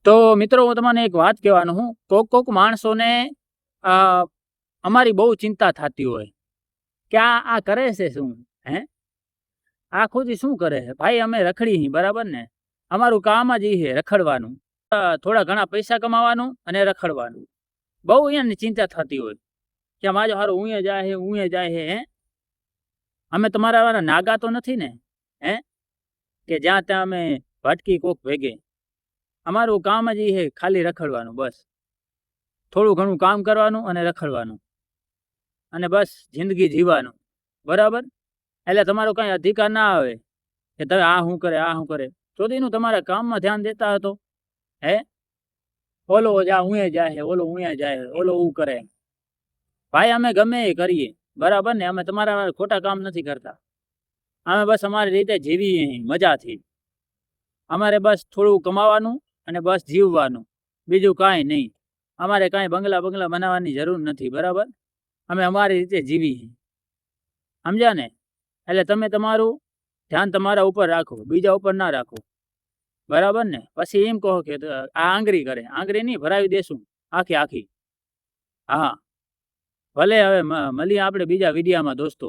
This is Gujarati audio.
તો મિત્રો હું તમને એક વાત કહેવાનું હું કોક માણસોને અ, અમારી બહુ ચિંતા થતી હોય કે આ કરે છે શું? હે આ ખુદ શું કરે છે ભાઈ? અમે રખડી હી બરાબર ને? અમારું કામ જ ઈ છે રખડવાનું. થોડા ઘણા પૈસા કમાવાનું અને રખડવાનું. બહુ એને ચિંતા થતી હોય કે માજો હારું ઉંએ જાય છે હે. અમે તમારા વાળા નાગા તો નથી ને? હે કે જ્યાં ત્યાં અમે ભટકી કોક ભેગે. અમારું કામ જ ઈ છે ખાલી રખડવાનું બસ. થોડું ઘણું કામ કરવાનું અને રખડવાનું અને બસ જિંદગી જીવવાનું બરાબર. એટલે તમારો કઈ અધિકાર ના આવે કે તમે આ શું કરે સુધીનું તમારા કામમાં ધ્યાન દેતા હતો. હે ઓલો જા ઉએ જાય ઓલો ઉએ જાય ઓલો હું કરે. ભાઈ અમે ગમે એ કરીએ બરાબર ને? અમે તમારા ખોટા કામ નથી કરતા. અમે બસ અમારી રીતે જીવીએ મજાથી. અમારે બસ થોડું કમાવાનું અને બસ જીવવાનું, બીજું કાંઈ નહીં. અમારે કાંઈ બંગલા બનાવવાની જરૂર નથી બરાબર. અમે અમારી રીતે જીવી, સમજ્યા ને? એટલે તમે તમારું ધ્યાન તમારા ઉપર રાખો, બીજા ઉપર ના રાખો બરાબર ને? પછી એમ કહો કે આ આંગળી કરે, આંગળી નહીં ભરાવી દેશું આખી. હા ભલે, હવે મળીએ આપણે બીજા વિડીયામાં દોસ્તો.